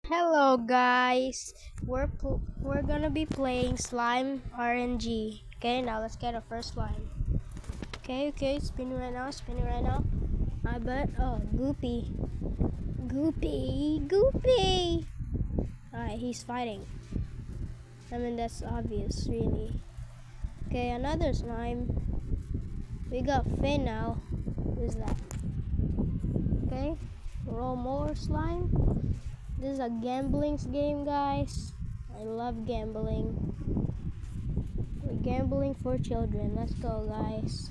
Hello guys, we're gonna be playing slime RNG. Okay, now let's get our first slime. Okay, spinning right now, spinning right now. I bet. Oh, Goopy, Goopy. Alright, he's fighting. I mean that's obvious, really. Okay, another slime. We got Finn now. Who's that? Okay, roll more slime. This is a gambling game, guys. I love gambling. We're gambling for children. Let's go, guys.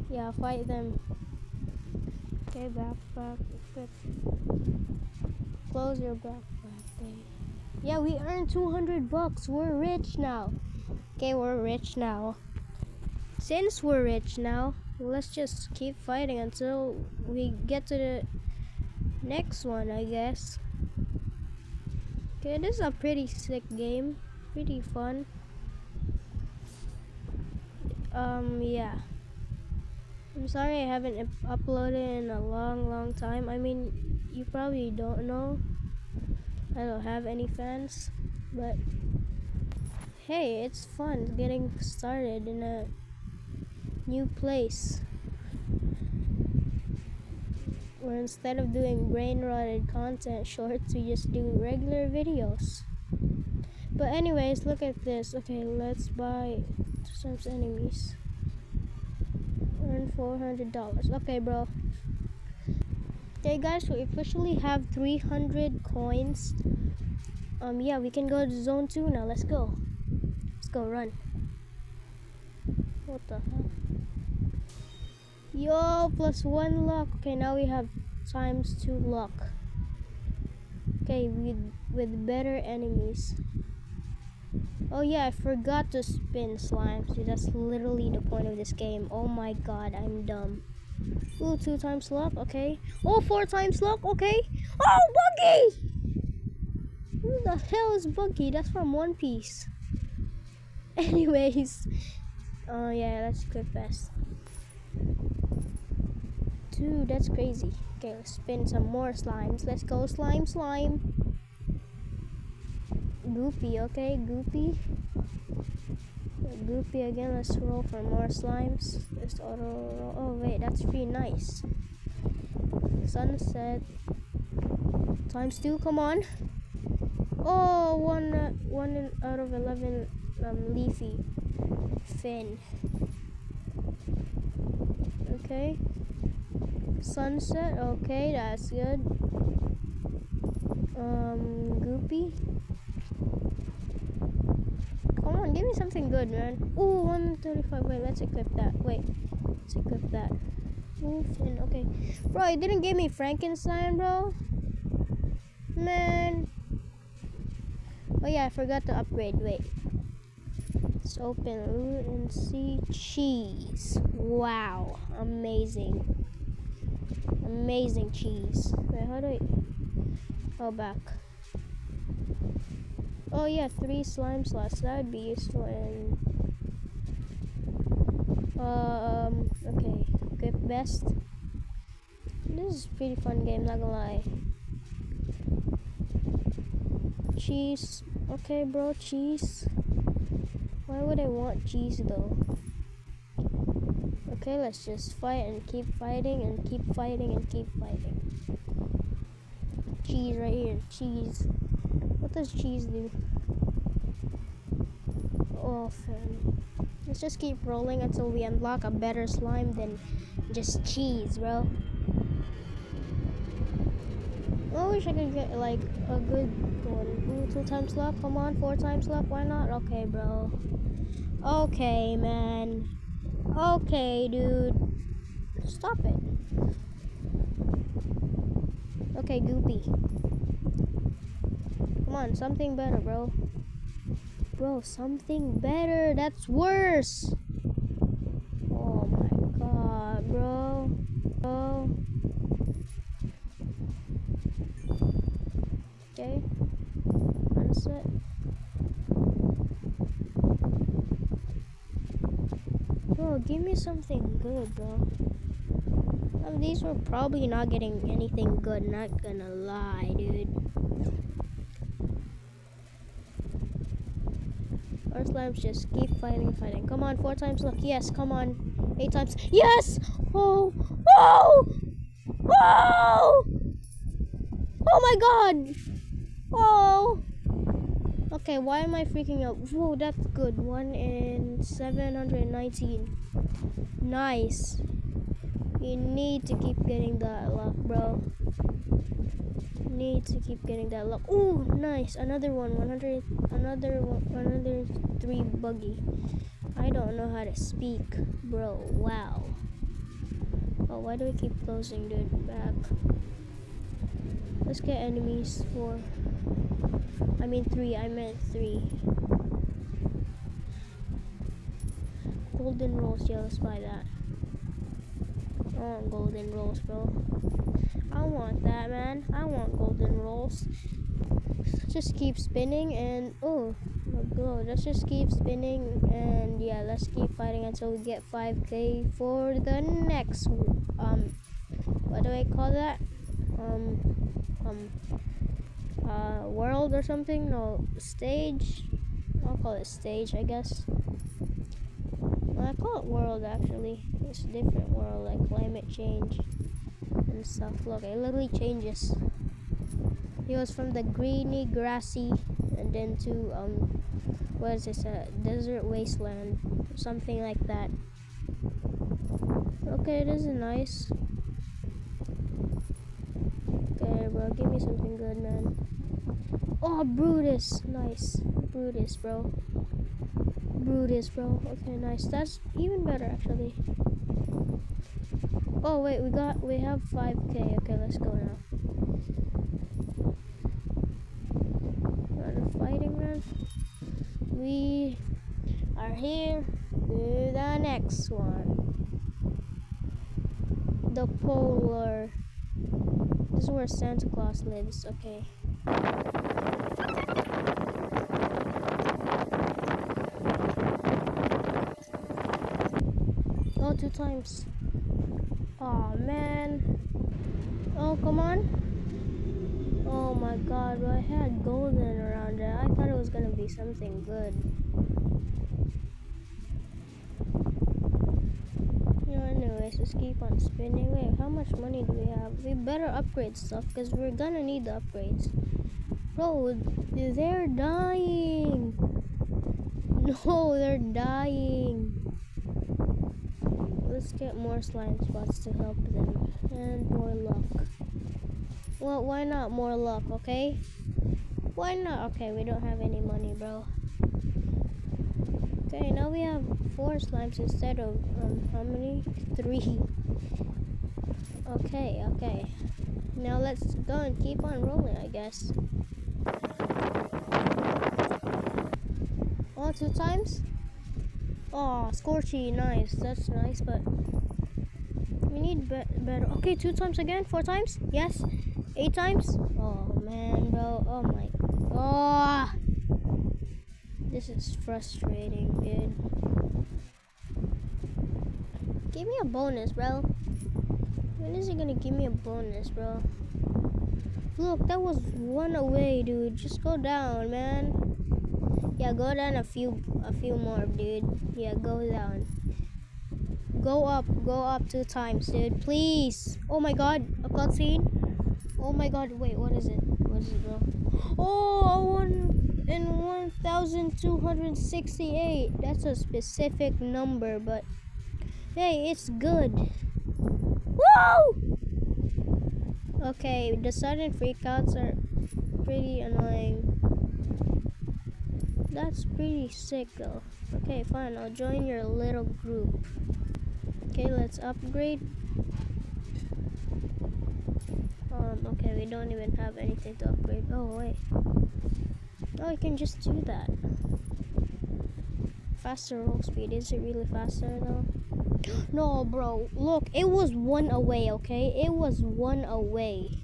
Yeah, fight them. Okay, backpack. Equip. Close your backpack. Okay. Yeah, we earned 200 bucks. We're rich now. Okay, we're rich now. Since we're rich now, let's just keep fighting until we get to the next one, I guess. Okay, this is a pretty sick game. Pretty fun. Yeah. I'm sorry I haven't uploaded in a long time. I mean, you probably don't know. I don't have any fans, but hey, it's fun getting started in a new place. Where instead of doing brain rotted content shorts, we just do regular videos. But anyways, look at this. Okay, let's buy some enemies. Earn $400. Okay, bro. Okay, guys, we officially have 300 coins. Yeah, we can go to zone 2 now. Let's go. Let's go run. What the hell? Yo, +1 luck. Okay, now we have ×2 luck. Okay, with better enemies. Oh yeah, I forgot to spin slimes. Dude, that's literally the point of this game. Oh my god, I'm dumb. Ooh, 2 times luck, okay. Oh, 4 times luck, okay. Oh, Buggy! Who the hell is Buggy? That's from One Piece. Anyways. Oh yeah, let's quit fast. Dude, that's crazy. Okay, let's spin some more slimes. Let's go, slime. Goopy, okay, Goopy. Goopy again. Let's roll for more slimes. Let's auto roll. Oh wait, that's free. Nice. Sunset. ×2. Come on. Oh, one out of 11. Leafy. Finn. Okay. Sunset. Okay, that's good. Goopy. Come on, give me something good, man. Ooh, 135. Wait, let's equip that. Let's equip that. Ooh, Finn. Okay. Bro, you didn't give me Frankenstein, bro. Man. Oh yeah, I forgot to upgrade. Wait. Let's open loot and see cheese. Wow. Amazing. Amazing cheese. Wait, how do I... Oh, back. Oh yeah, 3 slime slots. That would be useful in... Okay. Equip best. This is a pretty fun game, not gonna lie. Cheese. Okay, bro, cheese. Why would I want cheese, though? Okay, let's just fight and keep fighting and keep fighting and keep fighting. Cheese right here. Cheese. What does cheese do? Oh, fun. Let's just keep rolling until we unlock a better slime than just cheese, bro. I wish I could get like a good one. Ooh, 2 times luck. Come on, 4 times luck. Why not? Okay, bro. Okay, man. Okay, dude. Stop it. Okay, Goopy. Come on, something better, bro. Bro, something better. That's worse. Oh my god, bro. Okay. Unset. Bro, give me something good, bro. These were probably not getting anything good, not gonna lie, dude. slimes. Just keep fighting, fighting. Come on, 4 times luck. Yes, come on. 8 times. Yes! Oh! Oh! Oh! Oh my god! Oh! Okay, why am I freaking out? Whoa, that's good. 1 in 719. Nice. You need to keep getting that luck, bro. Need to keep getting that luck. Ooh, nice. Another one. 100. Another 3 buggy. I don't know how to speak, bro. Wow. Oh, why do we keep closing, dude? Back. Let's get enemies. 4. I mean 3. I meant 3. Golden rolls. Yeah, let's buy that. I want golden rolls, bro. I want that, man. I want golden rolls. Just keep spinning and oh, glow. Let's just keep spinning and yeah, let's keep fighting until we get 5k for the next what do I call that? World or something? No, stage. I'll call it stage, I guess. Well, I call it world actually. It's a different world, like climate change and stuff. Look, it literally changes. It goes from the greeny, grassy, and then to what is this? A desert wasteland, something like that. Okay, this is nice. Okay, bro, give me something good, man. Oh, Brutus, nice. Brutus, bro. Brutus, bro. Okay, nice. That's even better, actually. Oh wait, we have 5k. Okay, let's go now. Fighting, man. We are here to the next one. The polar. This is where Santa Claus lives. Okay. Oh, 2 times. Oh man. Oh, come on. Oh my god, I had golden around it. I thought it was gonna be something good. No, anyways, just keep on spinning. Wait, how much money do we have? We better upgrade stuff because we're gonna need the upgrades. Bro, they're dying. No, they're dying. Let's get more slime spots to help them. And more luck. Well, why not more luck, okay? Why not? Okay, we don't have any money, bro. Okay, now we have 4 slimes instead of, how many? 3. Okay. Now let's go and keep on rolling, I guess. Oh, 2 times? Oh, Scorchy, nice. That's nice, but we need better. Okay, 2 times again? 4 times? Yes. 8 times? Oh man, bro. Oh my. Oh, this is frustrating, dude. Give me a bonus, bro. When is he gonna give me a bonus, bro? Look, that was 1 away, dude. Just go down, man. Yeah, go down a few more, dude. Yeah, go down. Go up 2 times, dude. Please. Oh my god, a cutscene. Oh my god, wait, what is it? What is it, bro? Oh, 1 in 1,268. That's a specific number, but hey, it's good. Whoa! Okay, the sudden freakouts are pretty annoying. That's pretty sick, though. Okay, fine, I'll join your little group. Okay, let's upgrade. Okay, we don't even have anything to upgrade. Oh, wait. Oh, I can just do that. Faster roll speed. Is it really faster, though? No, bro. Look, it was 1 away, okay? It was 1 away.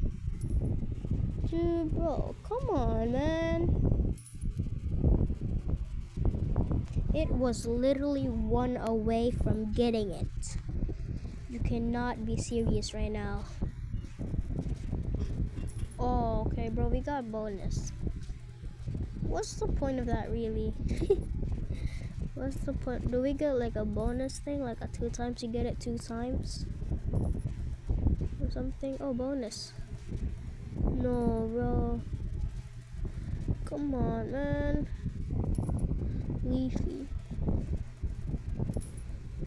Dude, bro. Come on, man. It was literally 1 away from getting it. You cannot be serious right now. Oh, okay, bro, we got bonus. What's the point of that, really? What's the point? Do we get like a bonus thing, like a 2 times? You get it 2 times or something? Oh, bonus. No, bro. Come on, man. Leafy.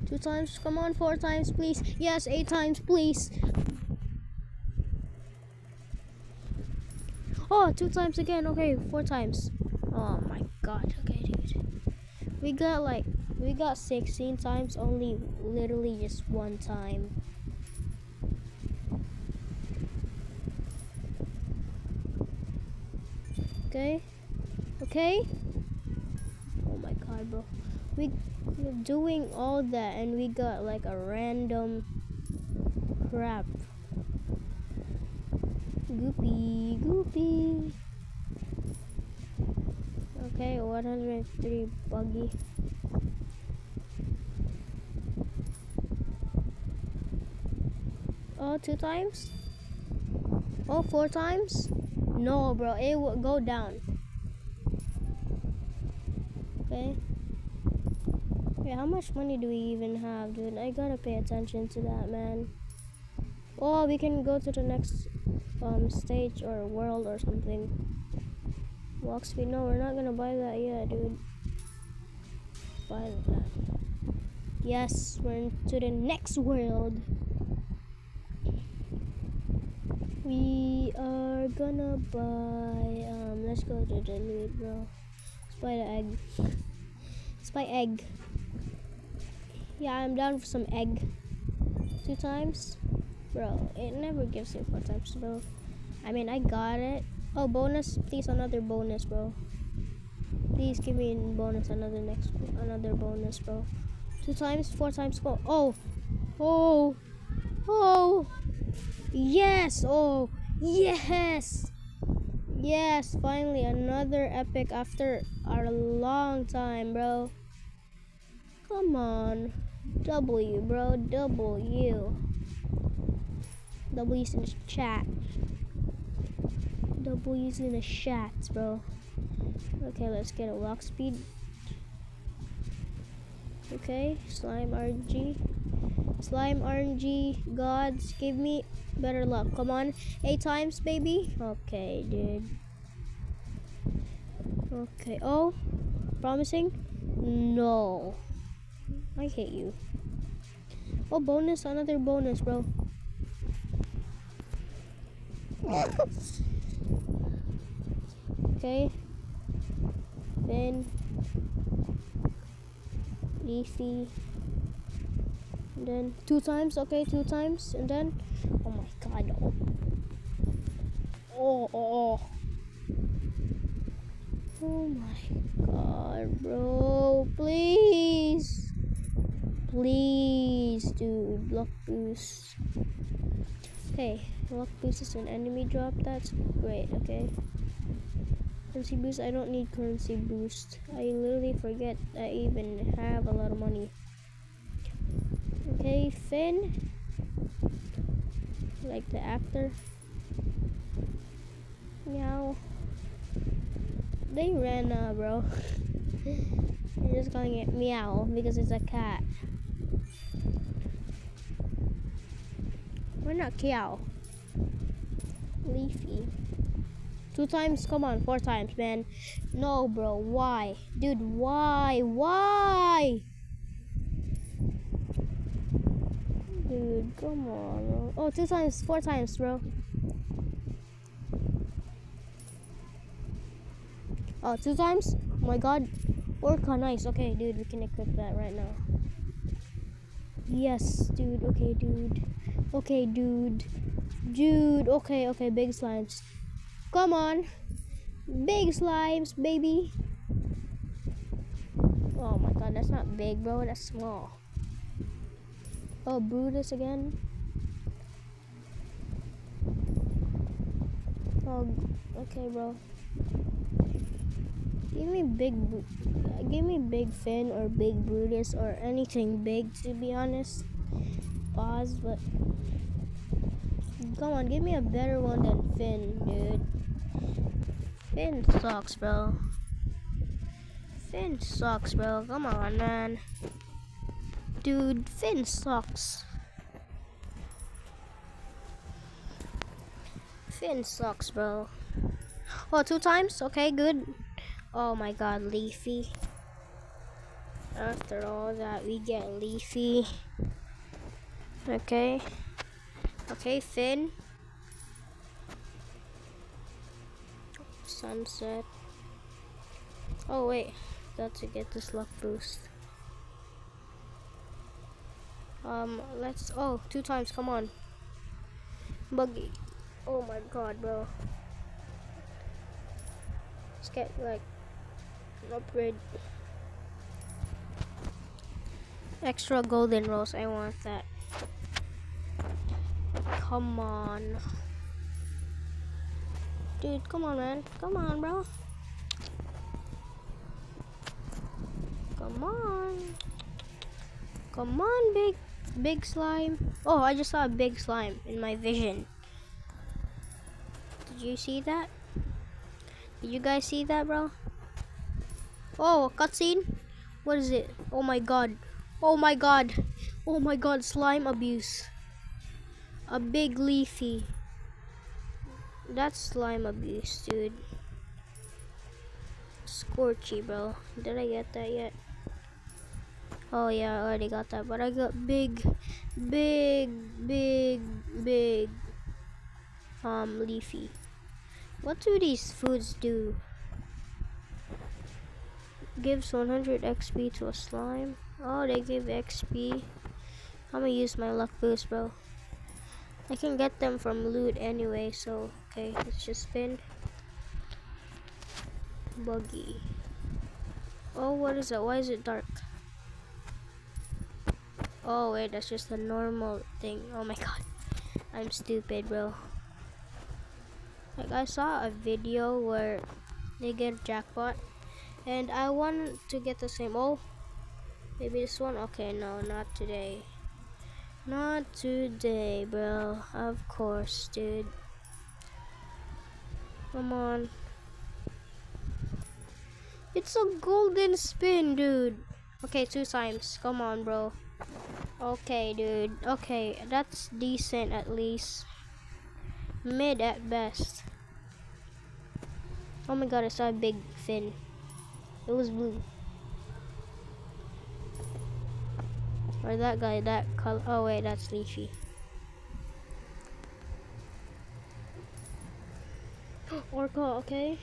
2 times. Come on, 4 times, please. Yes, 8 times, please. Oh, 2 times again. Okay, 4 times. Oh my god. Okay, dude. We got 16 times, only literally just 1 time. Okay. Okay. Oh my god, bro. We're doing all that and we got like a random crap. Goopy, goopy. Okay, 103 buggy. Oh, 2 times? Oh, 4 times? No, bro, it will go down. Okay. Yeah, how much money do we even have, dude? I gotta pay attention to that, man. Oh, we can go to the next stage or world or something. Walk speed. No, we're not gonna buy that yet, dude. Buy that. Yes, we're into the next world. We are gonna buy let's go to the loot, bro. Let's buy the egg. Let's buy egg. Yeah, I'm down for some egg. 2 times? Bro, it never gives you 4 times, bro. I mean, I got it. Oh, bonus. Please, another bonus, bro. Please give me a bonus, another bonus, bro. 2 times, 4 times, go. Oh, oh, oh, yes, oh, yes, yes, finally, another epic after a long time, bro. Come on, W, bro, W. W's in the chat. W's in the chat, bro. Okay, let's get a walk speed. Okay, slime RNG. Slime RNG gods, give me better luck. Come on, 8 times, baby. Okay, dude. Okay, oh, promising? No. I hate you. Oh, bonus, another bonus, bro. Okay. Then Leafy. And then 2 times, okay, 2 times, and then oh my god. Oh my god, bro. Please. Please, dude. Luck boost. Okay, luck boost is an enemy drop. That's great, okay. Currency boost, I don't need currency boost. I literally forget I even have a lot of money. Okay, Finn. Like the actor. Meow. They ran bro. I'm just calling it meow because it's a cat. Why not Kiao? Leafy. 2 times? Come on, 4 times, man. No, bro. Why? Dude, why? Why? Dude, come on, bro. Oh, 2 times, 4 times, bro. Oh, 2 times? Oh my god. Orca, nice. Okay, dude, we can equip that right now. Yes, dude. Okay, dude. Okay, dude. Dude, okay, big slimes. Come on. Big slimes, baby. Oh my god, that's not big, bro. That's small. Oh, Brutus again. Oh, okay, bro. Give me big Finn or big Brutus or anything big, to be honest. Pause, but come on, give me a better one than Finn, dude. Finn sucks, bro. Finn sucks, bro. Come on, man. Dude, Finn sucks. Finn sucks, bro. Oh, 2 times? Okay, good. Oh my god, Leafy. After all that, we get Leafy. Okay. Okay, Finn. Sunset. Oh, wait. Got to get this luck boost. Let's. Oh, 2 times. Come on. Buggy. Oh my god, bro. Let's get, like, an upgrade. Extra golden rolls. I want that. Come on. Dude, come on, man. Come on, bro. Come on. Come on, big slime. Oh, I just saw a big slime in my vision. Did you see that? Did you guys see that, bro? Oh, cutscene. What is it? Oh my god. Oh my god. Oh my god, slime abuse. A big Leafy. That's slime abuse, dude. Scorchy, bro. Did I get that yet? Oh yeah, I already got that. But I got big Leafy. What do these foods do? Gives 100 XP to a slime. Oh, they give XP. I'm gonna use my luck boost, bro. I can get them from loot anyway, so okay, let's just spin. Buggy. Oh, what is that? Why is it dark? Oh wait, that's just a normal thing. Oh my god, I'm stupid, bro. Like, I saw a video where they get a jackpot, and I want to get the same. Oh, maybe this one. Okay, no, not today. Not today, bro. Of course, dude. Come on. It's a golden spin, dude. Okay, 2 times. Come on, bro. Okay, dude. Okay, that's decent at least. Mid at best. Oh my god, I saw a big fin. It was blue. Or that guy, that color. Oh wait, that's Leafy. Orca, okay.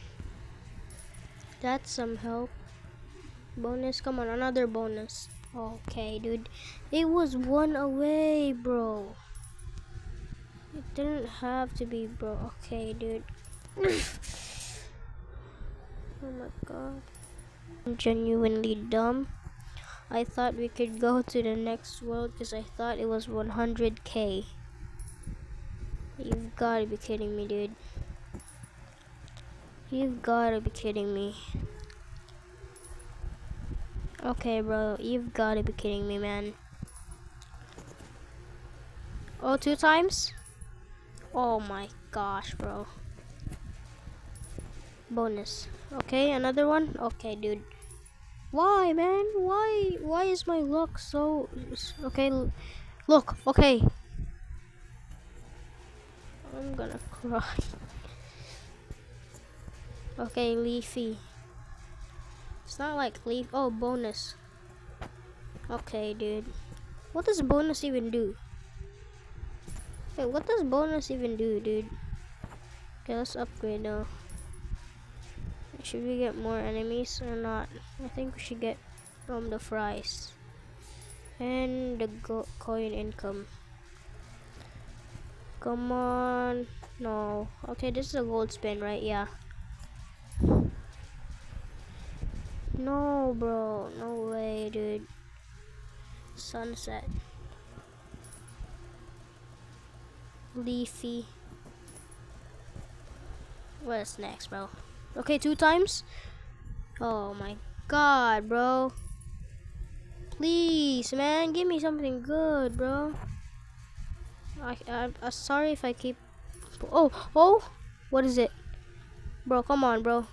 That's some help. Bonus, come on, another bonus. Okay, dude. It was 1 away, bro. It didn't have to be, bro. Okay, dude. Oh my god. I'm genuinely dumb. I thought we could go to the next world because I thought it was 100k. You've gotta be kidding me, dude. You've gotta be kidding me. Okay, bro. You've gotta be kidding me, man. Oh, 2 times? Oh my gosh, bro. Bonus. Okay, another one? Okay, dude. Why, man? Why is my luck so... Okay, look. Okay. I'm gonna cry. Okay, Leafy. It's not like leaf. Oh, bonus. Okay, dude. What does bonus even do? Wait, what does bonus even do, dude? Okay, let's upgrade now. Should we get more enemies or not? I think we should get the fries and the coin income. Come on. No. Okay, this is a gold spin, right? Yeah. No, bro. No way, dude. Sunset. Leafy. What's next, bro? Okay, 2 times. Oh my god, bro. Please, man, give me something good, bro. I'm sorry if I keep... Oh, what is it? Bro, come on, bro.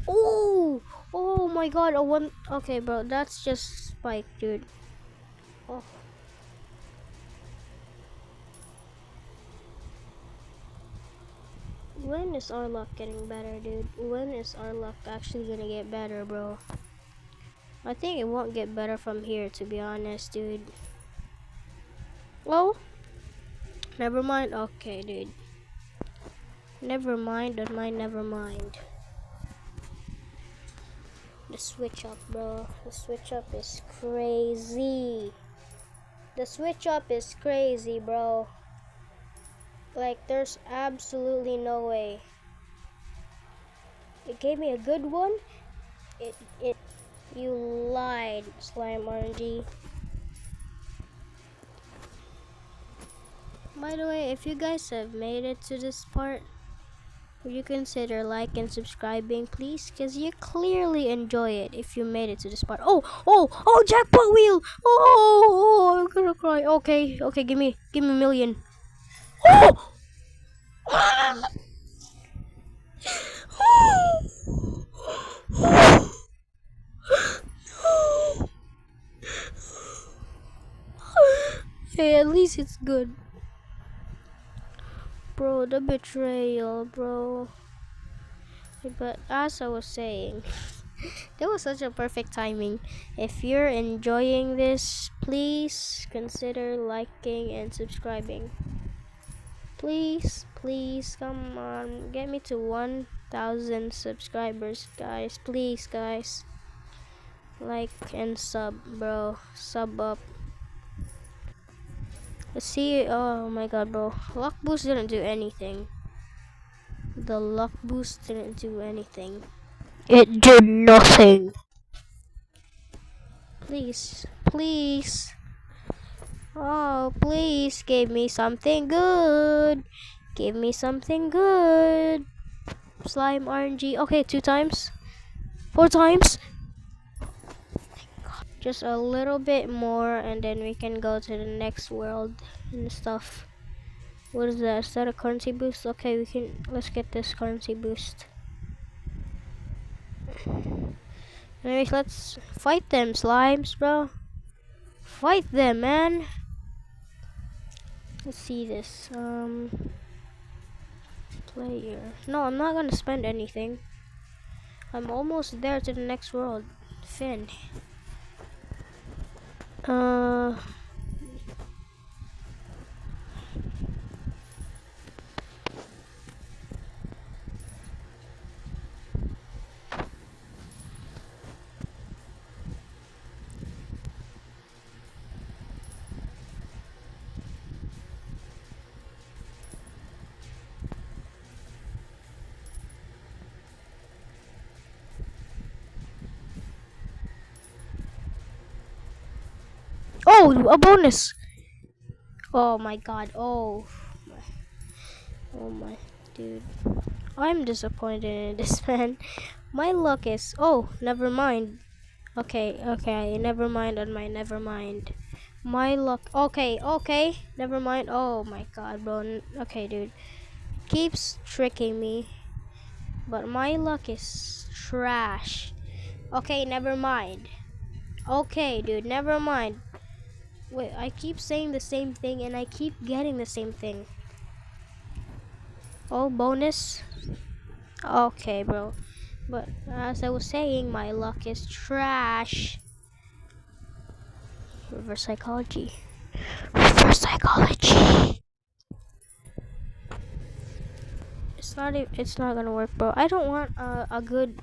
Oh, Oh my god, a one. Okay, bro, that's just spike, dude. Oh. When is our luck getting better, dude? When is our luck actually gonna get better, bro? I think it won't get better from here, to be honest, dude. Well, never mind. Okay, dude. Never mind, never mind. The switch up, bro. The switch up is crazy. The switch up is crazy, bro. Like, there's absolutely no way. It gave me a good one. You lied, Slime RNG. By the way, if you guys have made it to this part, would you consider like and subscribing, please? Because you clearly enjoy it if you made it to this part. Oh, jackpot wheel! Oh, I'm gonna cry. Okay, give me a million. Oh! Hey, at least it's good. Bro, the betrayal, bro. But as I was saying, that was such a perfect timing. If you're enjoying this, please consider liking and subscribing. Please, come on, get me to 1,000 subscribers, guys. Please, guys. Like and sub, bro. Sub up. Let's see. Oh my god, bro. Luck boost didn't do anything. The luck boost didn't do anything. It did nothing. Please. Oh, please give me something good. Give me something good. Slime RNG. Okay, 2 times. 4 times. Just a little bit more and then we can go to the next world and stuff. What is that? Is that a currency boost? Okay, let's get this currency boost. Anyways, let's fight them slimes, bro. Fight them, man. Let's see this. Player. No, I'm not gonna spend anything. I'm almost there to the next world. Finn. Oh, a bonus. Oh my god. Oh my dude. I'm disappointed in this, man. My luck is, oh, never mind. Okay, never mind on my never mind. My luck, okay, never mind. Oh my god, bro. Okay, dude. Keeps tricking me. But my luck is trash. Okay, never mind. Okay, dude, never mind. Wait, I keep saying the same thing and I keep getting the same thing. Oh, bonus. Okay, bro. But as I was saying, my luck is trash. Reverse psychology. Reverse psychology. It's not gonna work, bro. I don't want a good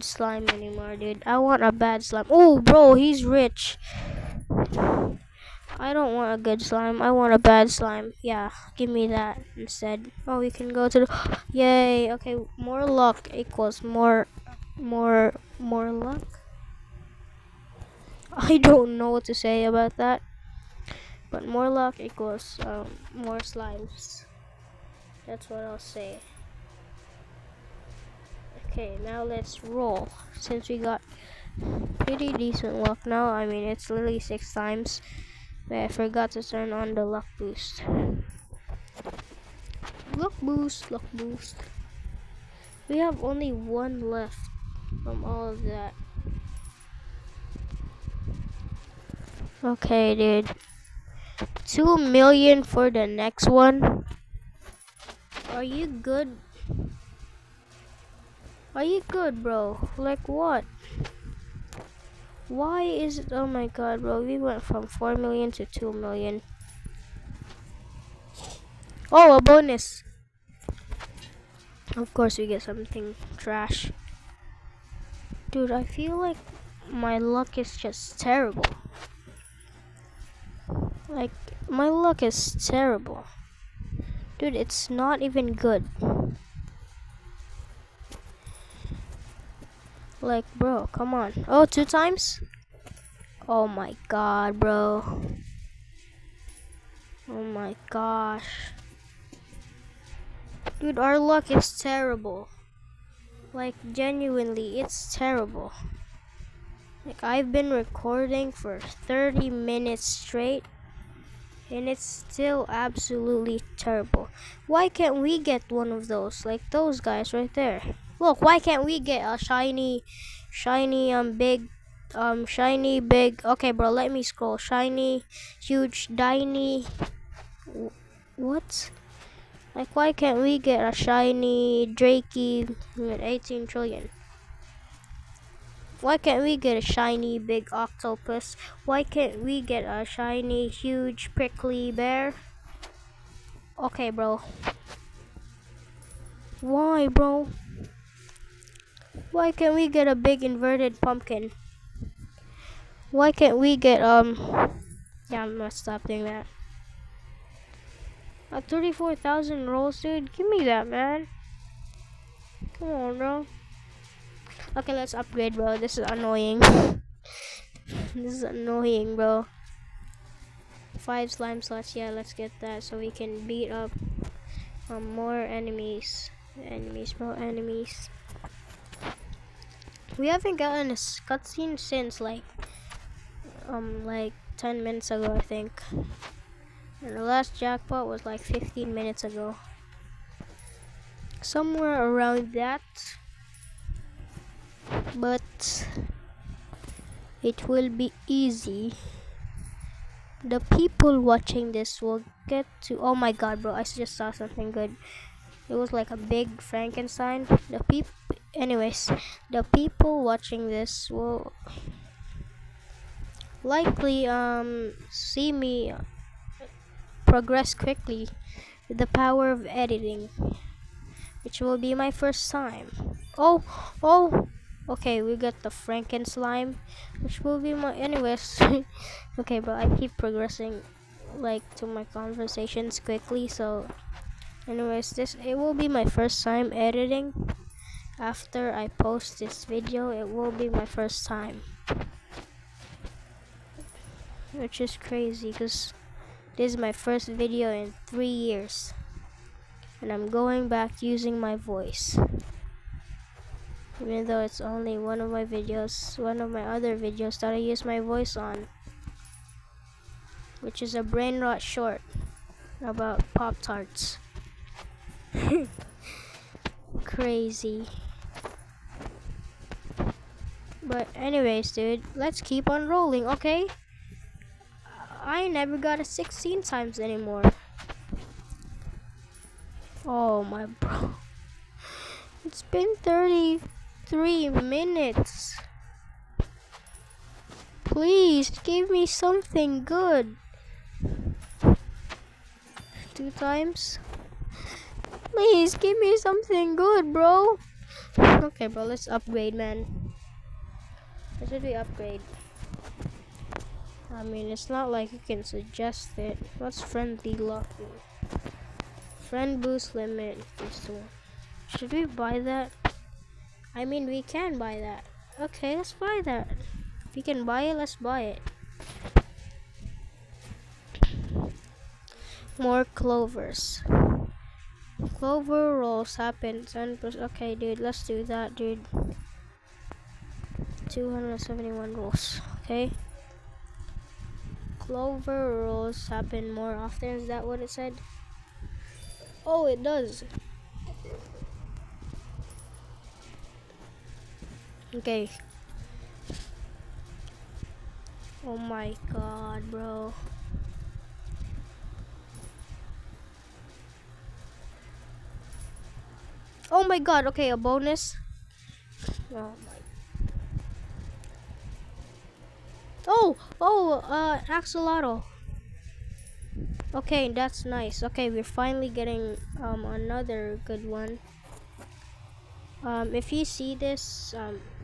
slime anymore, dude. I want a bad slime. Oh, bro, he's rich. I don't want a good slime. I want a bad slime. Yeah, give me that instead. Oh, we can go to the... Yay. Okay, more luck equals more luck. I don't know what to say about that. But more luck equals more slimes. That's what I'll say. Okay, now let's roll. Since we got pretty decent luck now. I mean, it's literally 6 times. But I forgot to turn on the luck boost. Luck boost. We have only one left from all of that. Okay, dude. 2 million for the next one. Are you good? Are you good, bro? Like what? Why is it? Oh my god, bro. We went from 4 million to 2 million. Oh, a bonus. Of course, we get something trash. Dude, I feel like my luck is just terrible. Like, my luck is terrible. Dude, it's not even good. Like, bro, come on. Oh, 2 times? Oh my god, bro. Oh my gosh. Dude, our luck is terrible. Like, genuinely, it's terrible. Like, I've been recording for 30 minutes straight, and it's still absolutely terrible. Why can't we get one of those? Like those guys right there. Look, why can't we get a shiny, big, shiny, big... Okay, bro, let me scroll. Shiny, huge, tiny... What? Like, why can't we get a shiny Drakey with 18 trillion? Why can't we get a shiny big octopus? Why can't we get a shiny huge prickly bear? Okay, bro. Why, bro? Why can't we get a big inverted pumpkin? Why can't we get yeah, I'm gonna stop doing that. 34,000 rolls, dude. Give me that, man. Come on, bro. Okay, let's upgrade, bro. This is annoying. This is annoying, bro. 5 slime slots. Yeah, let's get that so we can beat up more enemies. Enemies, bro. Enemies. We haven't gotten a cutscene since like 10 minutes ago, I think. And the last jackpot was like 15 minutes ago. Somewhere around that. But it will be easy. The people watching this will get to... Oh my god, bro, I just saw something good. It was like a big Frankenstein. Anyways, the people watching this will likely see me progress quickly with the power of editing, which will be my first time. Oh, okay, we got the Franken slime, which will be my... Anyways. Okay, bro, I keep progressing like to my conversations quickly, so anyways, it will be my first time editing. After I post this video, it will be my first time, which is crazy because this is my first video in 3 years, and I'm going back using my voice, even though it's only one of my other videos that I use my voice on, which is a brain rot short about Pop-Tarts. Crazy. But anyways, dude, let's keep on rolling, okay? I never got a 16 times anymore. Oh my bro. It's been 33 minutes. Please give me something good. 2 times? Please give me something good, bro. Okay, bro, let's upgrade, man. What should we upgrade? I mean, it's not like you can suggest it. What's friendly lucky? Friend boost limit is 2. Should we buy that? I mean, we can buy that. Okay, let's buy that. If we can buy it, let's buy it. More clovers. Clover rolls happen 10%. Okay, dude, let's do that, dude. 271 rolls. Okay. Clover rolls happen more often. Is that what it said? Oh, it does. Okay. Oh my god, bro. Oh my god, okay, a bonus. Oh my. Axolotl. Okay, that's nice. Okay, we're finally getting another good one. If you see this,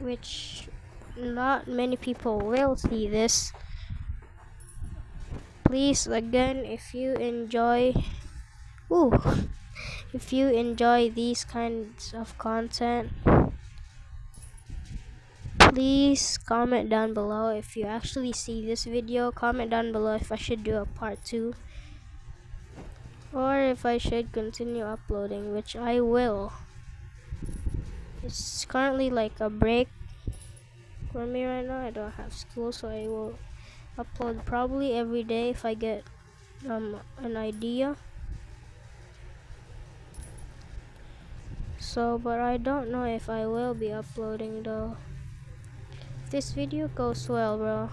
which not many people will see this, please again, if you enjoy, ooh, if you enjoy these kinds of content, please comment down below. If you actually see this video, comment down below if I should do a part 2 or if I should continue uploading, which I will. It's currently like a break for me right now. I don't have school, so I will upload probably every day if I get an idea. So, but I don't know if I will be uploading though. If this video goes well, bro,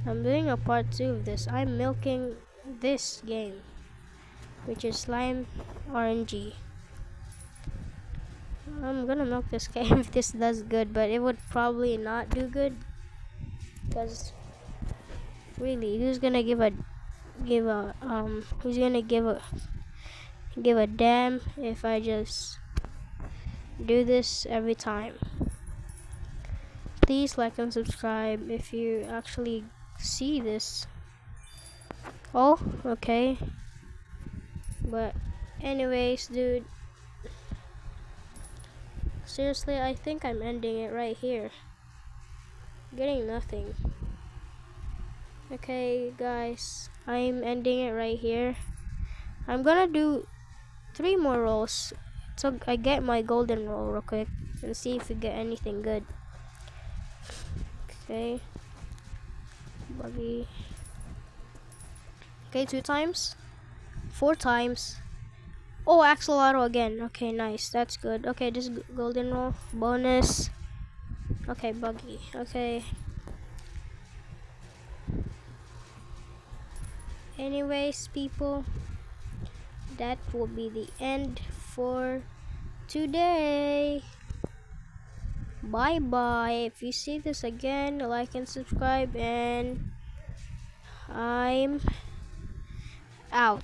I'm doing a part 2 of this. I'm milking this game, which is Slime RNG. I'm gonna milk this game if this does good, but it would probably not do good, because really, who's gonna give a damn if I just do this every time. Please like and subscribe if you actually see this. Oh, okay. But anyways, dude, seriously, I think I'm ending it right here. Getting nothing. Okay, guys, I'm ending it right here. I'm gonna do 3 more rolls, so I get my golden roll real quick and see if we get anything good. Okay, buggy. Okay, 2 times, 4 times. Oh, axolotl again. Okay, nice. That's good. Okay, this golden roll bonus. Okay, buggy. Okay. Anyways, people, that will be the end for today. Bye bye. If you see this again, like and subscribe, and I'm out.